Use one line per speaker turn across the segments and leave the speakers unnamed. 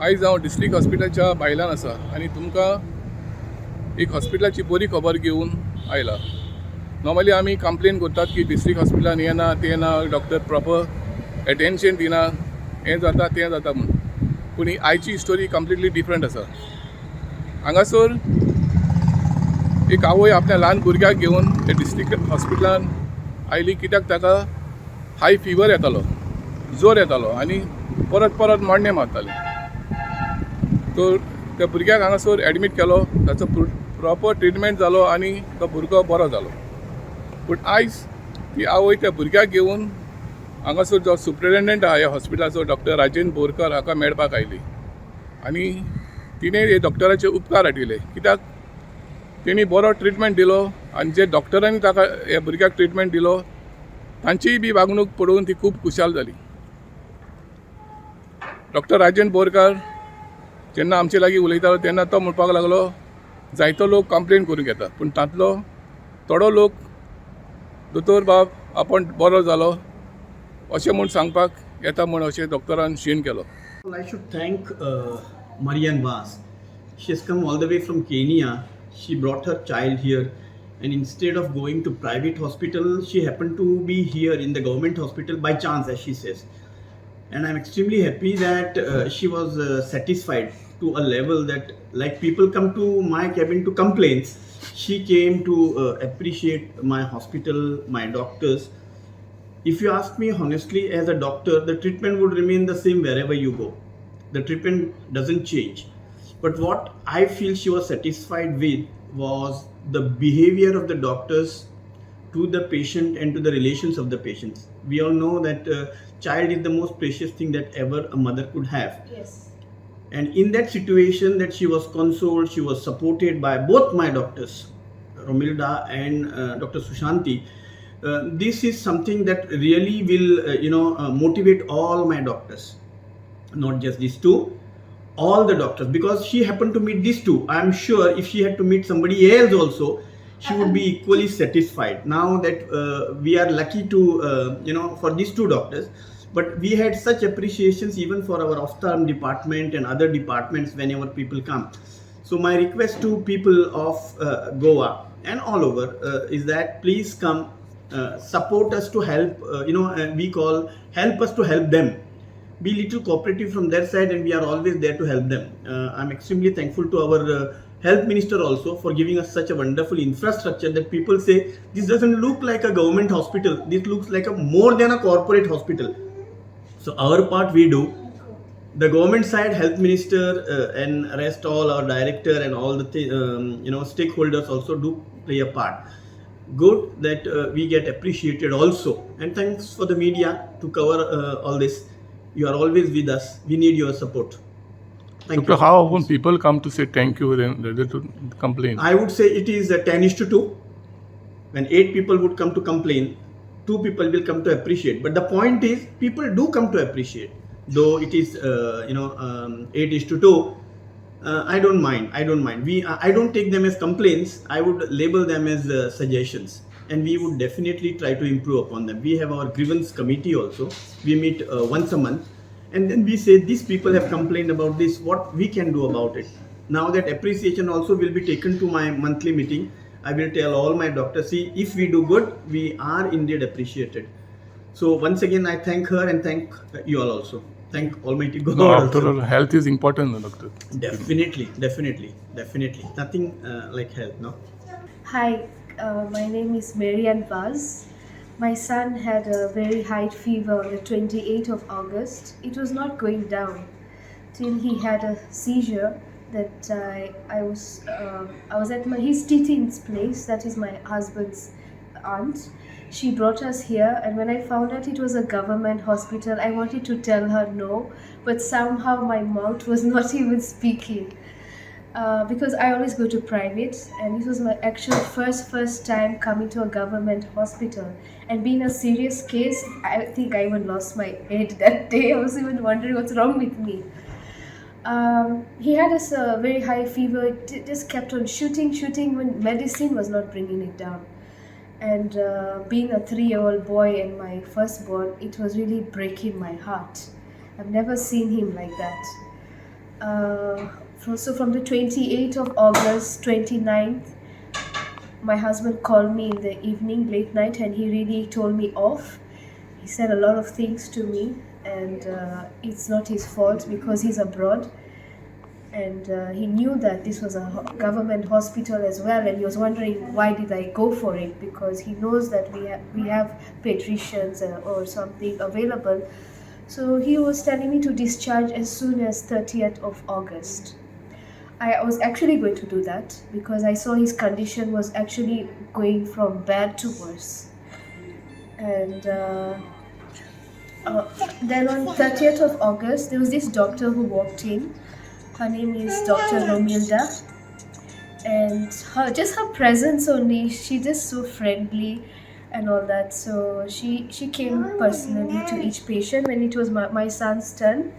आयज हांव डिस्ट्रिक्ट हॉस्पिटलच्या भायल्यान आसा आनी तुमकां एक हॉस्पिटलाची बरी खबर घेवन आयला. नॉर्मली आमी कंप्लेन करतात की डिस्ट्रिक्ट हॉस्पिटलान येना तें ना, डॉक्टर प्रॉपर एटेन्शन दिना, हें जाता तें जाता म्हूण. पूण ही आयची स्टोरी कंप्लिटली डिफरंट आसा. हांगासर एक आवय आपल्या ल्हान भुरग्याक घेवन ते डिस्ट्रिक्ट हॉस्पिटलान आयली कित्याक ताका हाय फिवर येतालो, जोर येतालो आनी परत परत मडणे मारताले. तर त्या भुरग्याक हांगासर एडमीट केलो, ताचो प्रॉपर ट्रिटमेंट जालो आनी तो भुरगो बरो जालो. पूण आयज ती आवय त्या भुरग्याक घेवन हांगासर जो सुप्रिटेंडंट आहा ह्या हॉस्पिटलाचो डॉक्टर राजेंद्र बोरकार हाका मेळपाक आयली. आनी तिणें हे डॉक्टराचे उपकार आटिले कित्याक तेणी बरो ट्रिटमेंट दिलो आनी जे डॉक्टरांनी ताका ह्या भुरग्याक ट्रिटमेंट दिलो तांचीय बी वागणूक पळोवन ती खूब खुशाल जाली. डॉक्टर राजेंद्र बोरकार जेन्ना आमचे लागीं उलयतालो तेन्ना तो म्हणपाक लागलो जायतो लोक कंप्लेन करून घेता, पूण तांतलो थोडो लोक दोतोर बाब आपूण बरो जालो अशें म्हूण सांगपाक येता म्हूण अशें डॉक्टरान शीन केलो.
I should thank Marian Vaz. She has come all the way from Kenya. She brought her child here, and instead of going to private hospital, she happened to be here in the government hospital by chance, as she says. And I'm extremely happy that she was satisfied to a level that, like, people come to my cabin to complain, she came to appreciate my hospital, my doctors. If you ask me honestly, as a doctor, the treatment would remain the same wherever you go. The treatment doesn't change. But what I feel she was satisfied with was the behavior of the doctors to the patient and to the relations of the patients. We all know that child is the most precious thing that ever a mother could have.
Yes.
And in that situation, that she was consoled, she was supported by both my doctors, Romilda and Dr. Sushanti. This is something that really will motivate all my doctors, not just these two, all the doctors, because she happened to meet these two. I am sure if she had to meet somebody else also, she would be equally satisfied. Now that we are lucky to for these two doctors, but we had such appreciations even for our ophthalm department and other departments whenever people come. So my request to people of Goa and all over is that please come, support us to help, we call help us to help them. Be little cooperative from their side, and we are always there to help them. I'm extremely thankful to our health minister also for giving us such a wonderful infrastructure that people say this doesn't look like a government hospital, this looks like a more than a corporate hospital. So our part we do. The government side, health minister and rest all our director and all the stakeholders also do play a part. Good that we get appreciated also, and thanks for the media to cover all this. You are always with us. We need your support. Thank
Doctor,
you.
how often people come to say thank you then rather to complain?
I would say it is 10:2. When 8 people would come to complain, 2 people will come to appreciate. But the point is, people do come to appreciate. Though it is 8:2, I don't mind. I don't take them as complaints. I would label them as suggestions, and we would definitely try to improve upon them. We have our grievance committee also. We meet once a month, and then we say these people have complained about this. What we can do about it? Now that appreciation also will be taken to my monthly meeting. I will tell all my doctors, see, if we do good, we are indeed appreciated. So once again, I thank her and thank you all also. Thank Almighty God.
No, after all, health is important, doctor.
Definitely. Nothing like health, no?
Hi, my name is Marian Vaz. My son had a very high fever on the 28th of August. It was not going down till he had a seizure. That I was at his titin's place. That is my husband's aunt. She brought us here, and when I found out it was a government hospital, I wanted to tell her no, but somehow my mouth was not even speaking. Because I always go to private, and this was my actual first time coming to a government hospital. And being a serious case, I think I even lost my head that day. I was even wondering what's wrong with me. He had a very high fever. It just kept on shooting when medicine was not bringing it down. And being a 3-year-old boy and my firstborn, it was really breaking my heart. I've never seen him like that. From the 28th of August, 29th, my husband called me in the evening, late night, and he really told me off. He said a lot of things to me, and it's not his fault because he's abroad. And he knew that this was a government hospital as well, and he was wondering why did I go for it, because he knows that we have pediatricians or something available. So he was telling me to discharge as soon as 30th of August. I was actually going to do that because I saw his condition was actually going from bad to worse. And then on 30th of August, there was this doctor who walked in. Her name is Dr. Romilda. And her presence only, she just so friendly and all that. So she came personally to each patient. When it was my son's turn,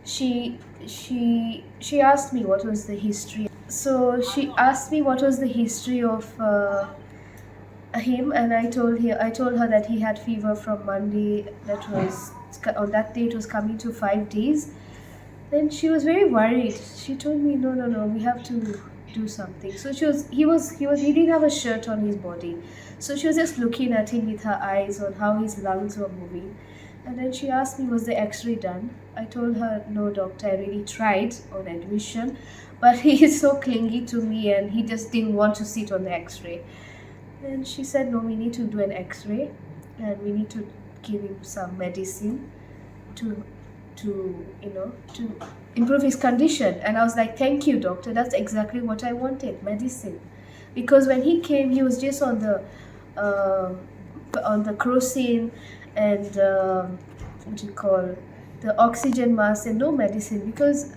she asked me what was the history. So she asked me what was the history of him, and I told her that he had fever from Monday. That was on that day. It was coming to 5 days. Then she was very worried. She told me, no, we have to do something. So he didn't have a shirt on his body. So she was just looking at him with her eyes on how his lungs were moving. And then she asked me, was the x-ray done? I told her, no doctor, I really tried on admission, but he is so clingy to me and he just didn't want to sit on the x-ray. Then she said, no, we need to do an x-ray and we need to give him some medicine to improve his condition. And I was like, thank you doctor, that's exactly what I wanted, medicine. Because when he came, he was just on the crocin and the oxygen mask and no medicine, because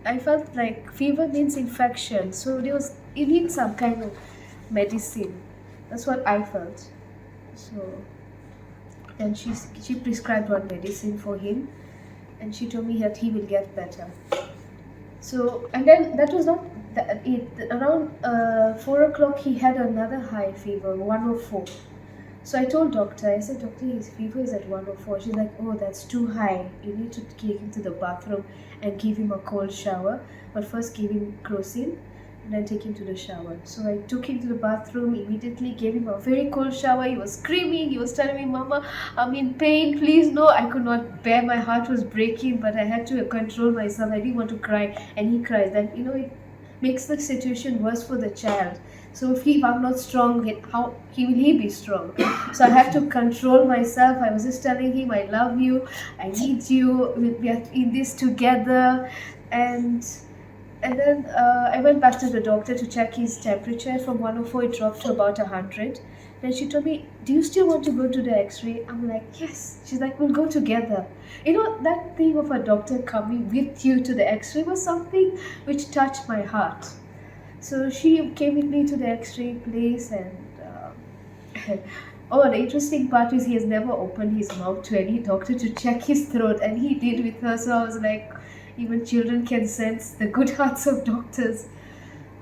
I felt like fever means infection, so you need some kind of medicine. That's what I felt. So then she prescribed one medicine for him, and she told me that he will get better. So, and then that was not it. Around 4 o'clock, he had another high fever, 104. So I told doctor, I said, doctor, his fever is at 104. She's like, oh, that's too high. You need to take him to the bathroom and give him a cold shower. But first give him crocin and then take him to the shower. So I took him to the bathroom, immediately gave him a very cold shower. He was screaming. He was telling me, Mama, I'm in pain. Please, no. I could not bear. My heart was breaking, but I had to control myself. I didn't want to cry. And he cries. Then, it makes the situation worse for the child. So if I'm not strong, how will he be strong? So I have to control myself. I was just telling him, I love you, I need you, we are in this together. And then I went back to the doctor to check his temperature. From 104 it dropped to about 100. Then she told me, do you still want to go to the x-ray? I'm like, yes. She's like, we'll go together. That thing of a doctor coming with you to the x-ray was something which touched my heart. So she came with me to the x-ray place, and the interesting part is he has never opened his mouth to any doctor to check his throat, and he did with her. So I was like, even children can sense the good hearts of doctors.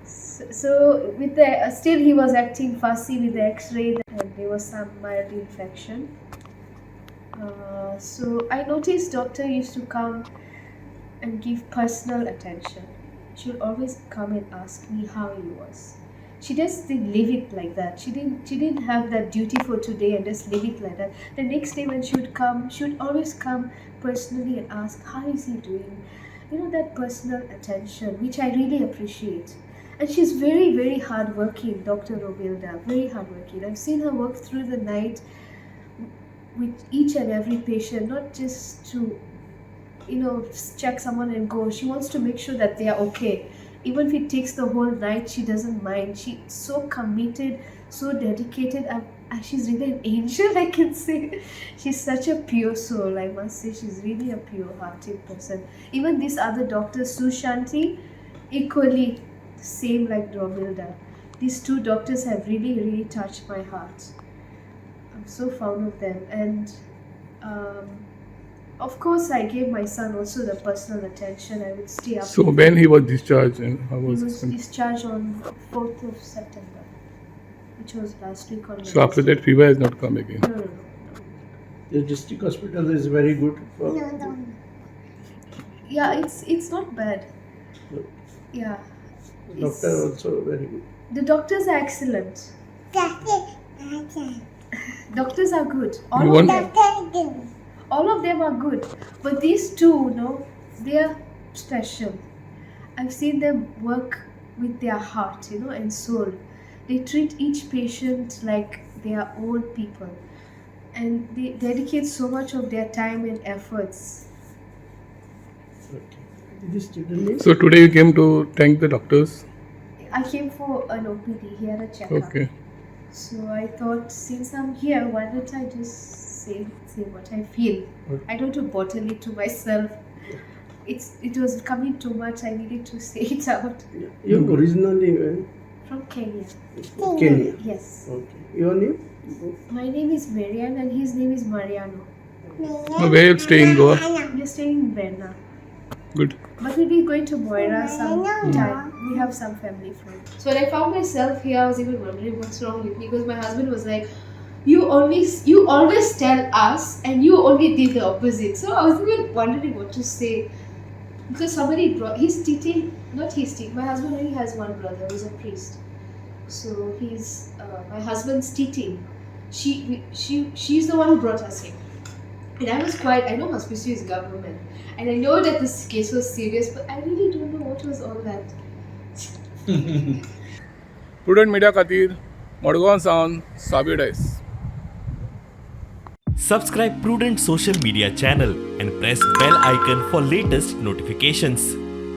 So with still he was acting fussy with the x-ray, and there was some mild infection. So I noticed doctor used to come and give personal attention. She would always come and ask me how he was. She just didn't leave it like that. She didn't have that duty for today and just leave it like that. The next day when she would come, she would always come personally and ask, how is he doing? That personal attention, which I really appreciate. And she's very, very hardworking, Dr. Romilda, very hardworking. I've seen her work through the night with each and every patient, not just to check someone and go. She wants to make sure that they are okay. Even if it takes the whole night, she doesn't mind. She's so committed, so dedicated. She's really an angel, I can say. She's such a pure soul, I must say. She's really a pure-hearted person. Even this other doctor, Sushanti, equally same like Romilda. These two doctors have really, really touched my heart. I'm so fond of them. And of course, I gave my son also the personal attention. I would stay up.
So when he was discharged, and how
He
was
was discharged on 4th of September, which was last week on Wednesday.
So after that, fever has not come again.
No.
The district hospital is very good.
Yeah, it's not bad. Yeah.
Doctor
It's-
also very good.
The doctors are excellent. Doctors are good.
You want-
All of them are good. But these two, they are special. I've seen them work with their heart, and soul. They treat each patient like their own people. And they dedicate so much of their time and efforts.
Okay. This is children name?
So today you came to thank the doctors.
I came for an OPD. He had a checkup.
Okay.
So I thought, since I'm here, why don't I just say what I feel?
Okay.
I don't want to bottle it to myself. It was coming too much. I needed to say it out.
You originally
From Kenya.
Kenya.
Yes.
Okay. Your name?
My name is Marianne and his name is Mariano.
Now, where you stay in Goa?
We're staying in Berna.
Good.
But we'll be going to Moira sometime. We have some family friends. So when I found myself here, I was even wondering what's wrong with me, because my husband was like, you always tell us and you only did the opposite. So I was even wondering what to say. Because somebody my husband only has one brother who's a priest. So he's my husband's teaching. She's the one who brought us here. And I know hospice is government, and I know that this case was serious, but I really don't know what was all that.
Prudent Media खातीर Madgaon Sawan Sabir Dias.
Subscribe Prudent social media channel and press bell icon for latest notifications.